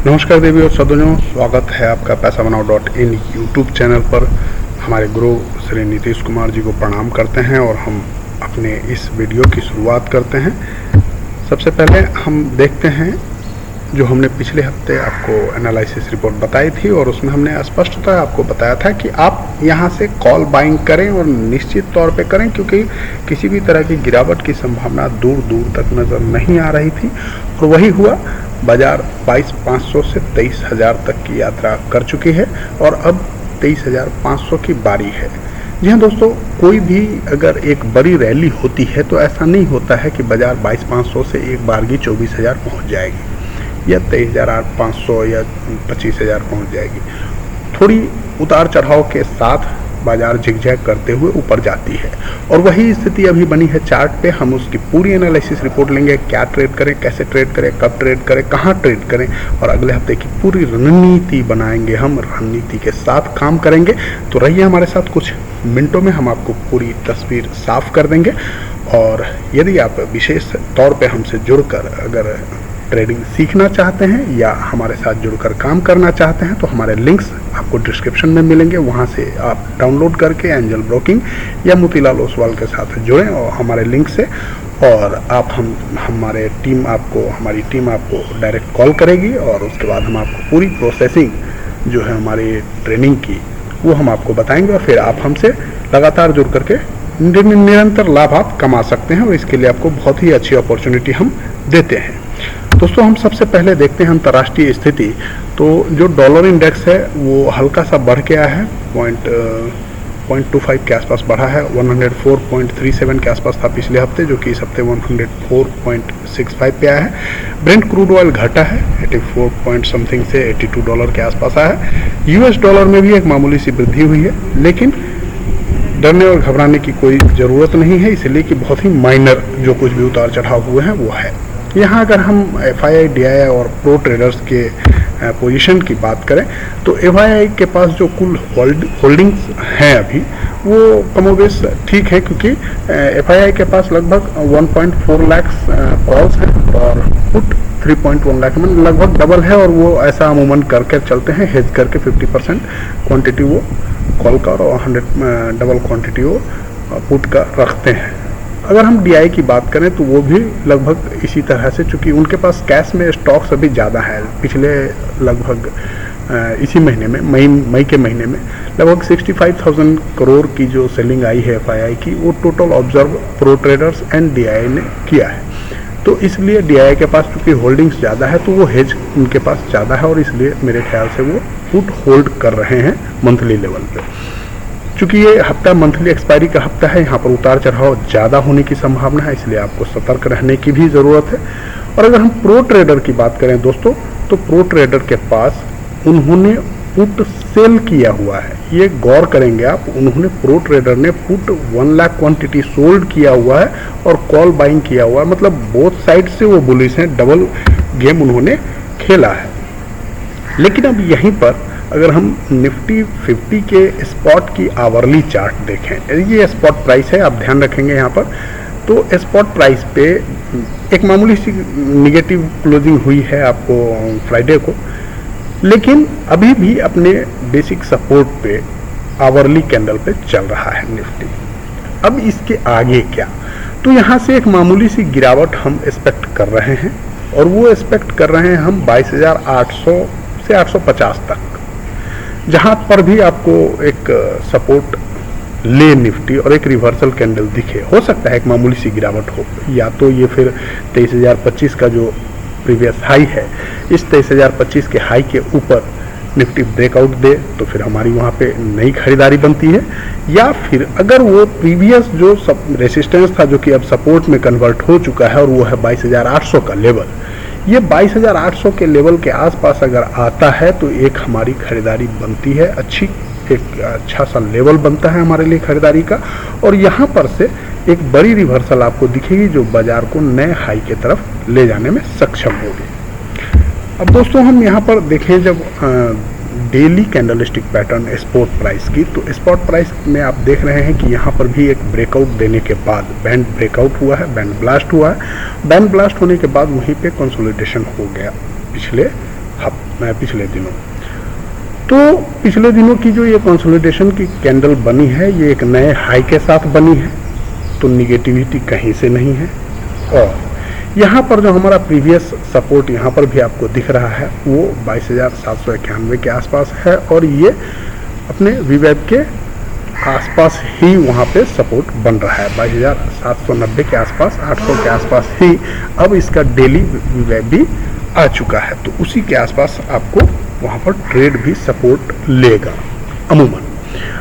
नमस्कार देवी और सज्जनों, स्वागत है आपका पैसा बनाओ .in यूट्यूब चैनल पर। हमारे गुरु श्री नीतीश कुमार जी को प्रणाम करते हैं और हम अपने इस वीडियो की शुरुआत करते हैं। सबसे पहले हम देखते हैं जो हमने पिछले हफ्ते आपको एनालिसिस रिपोर्ट बताई थी और उसमें हमने स्पष्टतः आपको बताया था कि आप यहाँ से कॉल बाइंग करें और निश्चित तौर पे करें, क्योंकि किसी भी तरह की गिरावट की संभावना दूर दूर तक नज़र नहीं आ रही थी और वही हुआ। बाजार 22,500 से 23,000 तक की यात्रा कर चुकी है और अब 23,500 की बारी है। जी हाँ दोस्तों, कोई भी अगर एक बड़ी रैली होती है तो ऐसा नहीं होता है कि बाजार 22,500 से एक बारगी 24,000 पहुँच जाएगी या 23,500 या 25,000 पहुँच जाएगी। थोड़ी उतार चढ़ाव के साथ बाजार झिकझैक करते हुए ऊपर जाती है और वही स्थिति अभी बनी है चार्ट पे। हम उसकी पूरी एनालिसिस रिपोर्ट लेंगे, क्या ट्रेड करें, कैसे ट्रेड करें, कब ट्रेड करें, कहाँ ट्रेड करें और अगले हफ्ते की पूरी रणनीति बनाएंगे। हम रणनीति के साथ काम करेंगे, तो रहिए हमारे साथ। कुछ मिनटों में हम आपको पूरी तस्वीर साफ कर देंगे और यदि आप विशेष तौर पर हमसे जुड़कर अगर ट्रेडिंग सीखना चाहते हैं या हमारे साथ जुड़कर काम करना चाहते हैं तो हमारे लिंक्स आपको डिस्क्रिप्शन में मिलेंगे। वहां से आप डाउनलोड करके एंजल ब्रोकिंग या मोतीलाल ओसवाल के साथ जुड़ें और हमारे लिंक से, और आप हमारी टीम आपको डायरेक्ट कॉल करेगी और उसके बाद हम आपको पूरी प्रोसेसिंग जो है हमारी ट्रेनिंग की वो हम आपको बताएंगे और फिर आप हमसे लगातार जुड़ करके निरंतर लाभ आप कमा सकते हैं और इसके लिए आपको बहुत ही अच्छी अपॉर्चुनिटी हम देते हैं। दोस्तों, हम सबसे पहले देखते हैं अंतर्राष्ट्रीय स्थिति। तो जो डॉलर इंडेक्स है वो हल्का सा बढ़ के आया है, 0.25 के आसपास बढ़ा है। 104.37 के आसपास था पिछले हफ्ते, जो कि इस हफ्ते 104.65 पे आया है। ब्रेंट क्रूड ऑयल घटा है 84 पॉइंट समथिंग से $82 के आसपास आया है। यूएस डॉलर में भी एक मामूली सी वृद्धि हुई है, लेकिन डरने और घबराने की कोई ज़रूरत नहीं है, इसलिए कि बहुत ही माइनर जो कुछ भी उतार चढ़ाव हुए हैं वो है। यहाँ अगर हम FII, DII और प्रो ट्रेडर्स के पोजीशन की बात करें तो FII के पास जो कुल होल्डिंग्स हैं अभी वो कमोबेश ठीक है, क्योंकि FII के पास लगभग 1.4 लाख कॉल्स हैं और पुट 3.1 लाख, मतलब लगभग डबल है। और वो ऐसा अमूमन करके चलते हैं, हेज करके 50% क्वांटिटी वो कॉल का और 100 डबल क्वांटिटी वो पुट का रखते हैं। अगर हम DI की बात करें तो वो भी लगभग इसी तरह से, चूँकि उनके पास कैश में स्टॉक्स अभी ज़्यादा है। पिछले लगभग इसी महीने में मई के महीने में लगभग 65,000 करोड़ की जो सेलिंग आई है FII की, वो total observe pro traders and DI ने किया है। तो इसलिए DI के पास चूँकि होल्डिंग्स ज़्यादा है तो वो हेज उनके पास ज़्यादा है और इसलिए मेरे ख्याल से वो पुट होल्ड कर रहे हैं मंथली लेवल पे। चूँकि ये हफ्ता मंथली एक्सपायरी का हफ्ता है, यहाँ पर उतार चढ़ाव ज़्यादा होने की संभावना है, इसलिए आपको सतर्क रहने की भी ज़रूरत है। और अगर हम प्रो ट्रेडर की बात करें दोस्तों, तो प्रो ट्रेडर के पास उन्होंने पुट सेल किया हुआ है। ये गौर करेंगे आप, उन्होंने प्रो ट्रेडर ने पुट 1 लाख क्वांटिटी सोल्ड किया हुआ है और कॉल बाइंग किया हुआ है, मतलब बोथ साइड से वो बुलिश हैं, डबल गेम उन्होंने खेला है। लेकिन अब यहीं पर अगर हम निफ्टी 50 के स्पॉट की आवरली चार्ट देखें, ये स्पॉट प्राइस है, आप ध्यान रखेंगे यहाँ पर, तो स्पॉट प्राइस पे एक मामूली सी निगेटिव क्लोजिंग हुई है आपको फ्राइडे को, लेकिन अभी भी अपने बेसिक सपोर्ट पे आवरली कैंडल पे चल रहा है निफ्टी। अब इसके आगे क्या, तो यहाँ से एक मामूली सी गिरावट हम एक्सपेक्ट कर रहे हैं और वो एक्सपेक्ट कर रहे हैं हम 22,800 से 850 तक, जहाँ पर भी आपको एक सपोर्ट ले निफ्टी और एक रिवर्सल कैंडल दिखे। हो सकता है एक मामूली सी गिरावट हो, या तो ये फिर 23,025 का जो प्रीवियस हाई है, इस 23,025 के हाई के ऊपर निफ्टी ब्रेकआउट दे तो फिर हमारी वहाँ पे नई खरीदारी बनती है, या फिर अगर वो प्रीवियस जो रेसिस्टेंस था जो कि अब सपोर्ट में कन्वर्ट हो चुका है और वो है 22,800 का लेवल, ये 22,800 के लेवल के आसपास अगर आता है तो एक हमारी खरीदारी बनती है, एक अच्छा सा लेवल बनता है हमारे लिए खरीदारी का, और यहाँ पर से एक बड़ी रिवर्सल आपको दिखेगी जो बाजार को नए हाई की तरफ ले जाने में सक्षम होगी। अब दोस्तों हम यहाँ पर देखें जब daily candlestick pattern spot price की, तो स्पॉट प्राइस में आप देख रहे हैं कि यहाँ पर भी एक ब्रेकआउट देने के बाद बैंड ब्रेकआउट हुआ है, बैंड ब्लास्ट हुआ है। बैंड ब्लास्ट होने के बाद वहीं पे कंसोलिडेशन हो गया पिछले पिछले दिनों। तो पिछले दिनों की जो ये कंसोलिडेशन की कैंडल बनी है, ये एक नए हाई के साथ बनी है, तो निगेटिविटी कहीं से नहीं है। और यहाँ पर जो हमारा प्रीवियस सपोर्ट यहाँ पर भी आपको दिख रहा है वो 22,791 के आसपास है, और ये अपने वीवेब के आसपास ही वहाँ पे सपोर्ट बन रहा है 22,790 के आसपास, 800 के आसपास ही अब इसका डेली वीवेब भी आ चुका है, तो उसी के आसपास आपको वहाँ पर ट्रेड भी सपोर्ट लेगा अमूमन।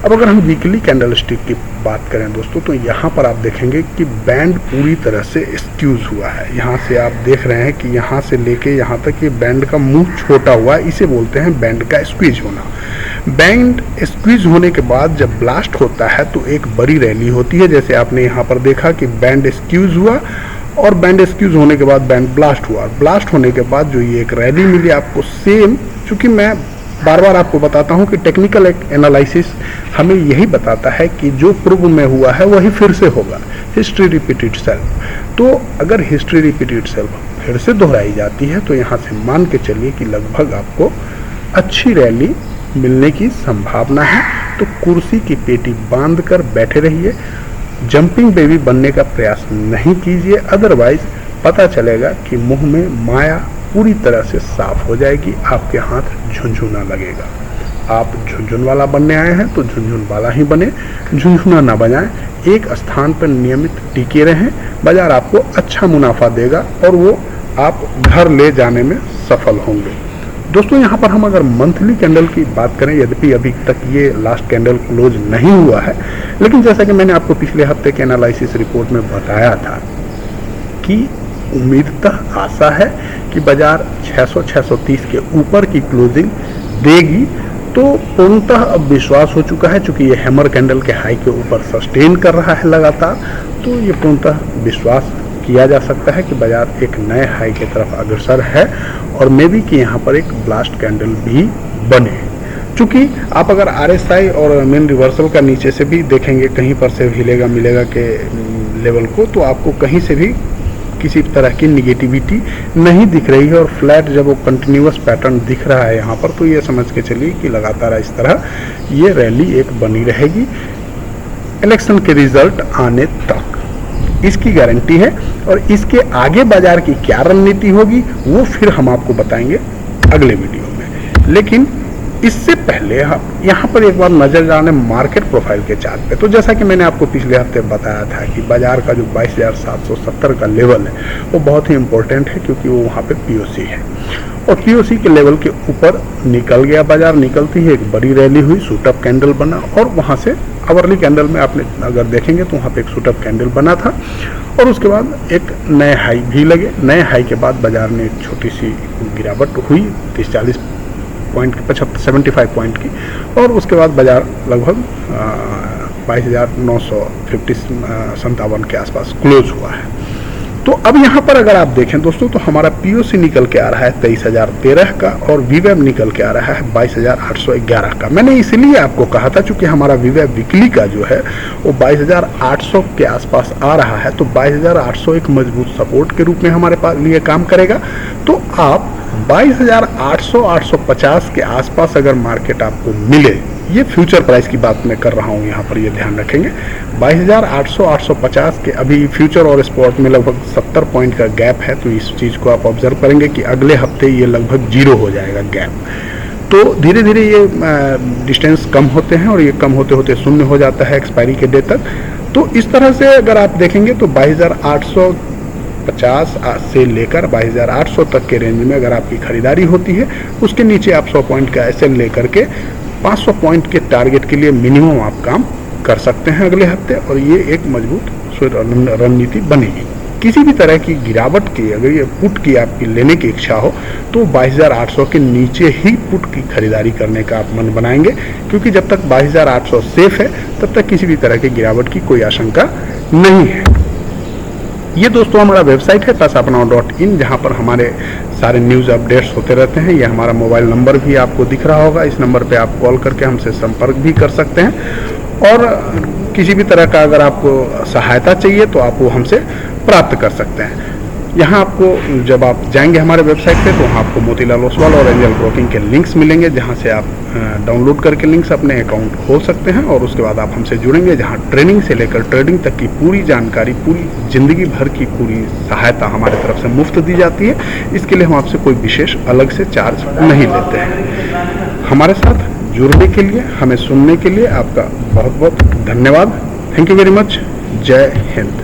अब अगर हम वीकली कैंडलस्टिक की बात करें दोस्तों, तो यहाँ पर आप देखेंगे कि बैंड पूरी तरह से स्क्यूज हुआ है। यहाँ से आप देख रहे हैं कि यहाँ से लेके यहाँ तक ये बैंड का मुंह छोटा हुआ है, इसे बोलते हैं बैंड का स्क्वीज होना। बैंड स्क्वीज होने के बाद जब ब्लास्ट होता है तो एक बड़ी रैली होती है, जैसे आपने यहाँ पर देखा कि बैंड स्क्यूज हुआ और बैंड स्क्यूज होने के बाद बैंड ब्लास्ट हुआ। ब्लास्ट होने के बाद जो ये एक रैली मिली आपको सेम, चूँकि मैं बार बार आपको बताता हूं कि टेक्निकल एनालिसिस हमें यही बताता है कि जो पूर्व में हुआ है वही फिर से होगा, हिस्ट्री रिपीट इटसेल्फ। तो अगर हिस्ट्री रिपीट इटसेल्फ फिर से दोहराई जाती है तो यहाँ से मान के चलिए कि लगभग आपको अच्छी रैली मिलने की संभावना है। तो कुर्सी की पेटी बांध कर बैठे रहिए, जंपिंग बेबी बनने का प्रयास नहीं कीजिए, अदरवाइज पता चलेगा कि मुंह में माया पूरी तरह से साफ हो जाएगी, आपके हाथ झुंझुना लगेगा। आप झुंझुन वाला बनने आए हैं तो झुंझुन वाला ही बने, झुंझुना ना बजाएं, एक स्थान पर नियमित टिके रहें, बाजार आपको अच्छा मुनाफा देगा और वो आप घर ले जाने में सफल होंगे। दोस्तों यहाँ पर हम अगर मंथली कैंडल की बात करें, यद्यपि अभी तक ये लास्ट कैंडल क्लोज नहीं हुआ है, लेकिन जैसा कि मैंने आपको पिछले हफ्ते के एनालिसिस रिपोर्ट में बताया था कि उम्मीदतः आशा है कि बाजार 600-630 के ऊपर की क्लोजिंग देगी। तो पूर्णतः अब विश्वास हो चुका है, चूंकि ये हैमर कैंडल के हाई के ऊपर सस्टेन कर रहा है लगातार, तो ये पूर्णतः विश्वास किया जा सकता है कि बाजार एक नए हाई की तरफ अग्रसर है और मे बी कि यहाँ पर एक ब्लास्ट कैंडल भी बने। चूंकि आप अगर RSI और मेन रिवर्सल का नीचे से भी देखेंगे, कहीं पर से हिलेगा मिलेगा के लेवल को, तो आपको कहीं से भी किसी तरह की निगेटिविटी नहीं दिख रही है। और फ्लैट जब वो कंटिन्यूअस पैटर्न दिख रहा है यहाँ पर, तो ये समझ के चलिए कि लगातार इस तरह ये रैली एक बनी रहेगी इलेक्शन के रिजल्ट आने तक, इसकी गारंटी है। और इसके आगे बाजार की क्या रणनीति होगी वो फिर हम आपको बताएंगे अगले वीडियो में। लेकिन इससे पहले हम यहाँ पर एक बार नजर डालें मार्केट प्रोफाइल के चार्ट पे। तो जैसा कि मैंने आपको पिछले हफ्ते बताया था कि बाजार का जो 22,770 का लेवल है वो बहुत ही इंपॉर्टेंट है, क्योंकि वो वहाँ पे POC है और POC के लेवल के ऊपर निकल गया बाजार। निकलती ही एक बड़ी रैली हुई, शूटअप कैंडल बना और वहाँ से आवरली कैंडल में आपने अगर देखेंगे तो वहाँ पे एक शूटअप कैंडल बना था और उसके बाद एक नए हाई भी लगे। नए हाई के बाद बाजार में एक छोटी सी गिरावट हुई 30-40 पॉइंट की, 75 पॉइंट की, और उसके बाद बाजार लगभग 22,957 के आसपास क्लोज हुआ है। तो अब यहाँ पर अगर आप देखें दोस्तों, तो हमारा POC निकल के आ रहा है 23,013 का और वीवेब निकल के आ रहा है 22,811 का। मैंने इसलिए आपको कहा था, चूंकि हमारा वीवेब वीकली का जो है वो 22,800 के आसपास आ रहा है, तो 22,800 एक मजबूत सपोर्ट के रूप में हमारे पास लिए काम करेगा। तो आप 22,800-850 के आसपास अगर मार्केट आपको मिले, ये फ्यूचर प्राइस की बात मैं कर रहा हूँ यहाँ पर, ये ध्यान रखेंगे 22,800-850 के अभी फ्यूचर और स्पॉट में लगभग 70 पॉइंट का गैप है। तो इस चीज़ को आप ऑब्जर्व करेंगे कि अगले हफ्ते ये लगभग 0 हो जाएगा गैप। तो धीरे धीरे ये डिस्टेंस कम होते हैं और ये कम होते होते शून्य हो जाता है एक्सपायरी के डे तक। तो इस तरह से अगर आप देखेंगे तो 22,850 से लेकर 22,800 तक के रेंज में अगर आपकी खरीदारी होती है, उसके नीचे आप 100 पॉइंट का SL लेकर के 500 पॉइंट के टारगेट के लिए मिनिमम आप काम कर सकते हैं अगले हफ्ते, और ये एक मजबूत रणनीति बनेगी। किसी भी तरह की गिरावट की अगर ये पुट की आपकी लेने की इच्छा हो तो 22,800 के नीचे ही पुट की खरीदारी करने का आप मन बनाएंगे, क्योंकि जब तक 22,800 सेफ है तब तक किसी भी तरह की गिरावट की कोई आशंका नहीं है। ये दोस्तों हमारा वेबसाइट है paisapnao.in, जहाँ पर हमारे सारे न्यूज़ अपडेट्स होते रहते हैं। ये हमारा मोबाइल नंबर भी आपको दिख रहा होगा, इस नंबर पे आप कॉल करके हमसे संपर्क भी कर सकते हैं और किसी भी तरह का अगर आपको सहायता चाहिए तो आप वो हमसे प्राप्त कर सकते हैं। यहाँ आपको जब आप जाएंगे हमारे वेबसाइट पे तो वहाँ आपको मोतीलाल ओसवाल और एंजल ब्रोकिंग के लिंक्स मिलेंगे, जहाँ से आप डाउनलोड करके लिंक्स अपने अकाउंट खोल सकते हैं और उसके बाद आप हमसे जुड़ेंगे, जहाँ ट्रेनिंग से लेकर ट्रेडिंग तक की पूरी जानकारी, पूरी ज़िंदगी भर की पूरी सहायता हमारे तरफ से मुफ्त दी जाती है। इसके लिए हम आपसे कोई विशेष अलग से चार्ज नहीं लेते हैं। हमारे साथ जुड़ने के लिए, हमें सुनने के लिए आपका बहुत बहुत धन्यवाद। Thank you very much. जय हिंद।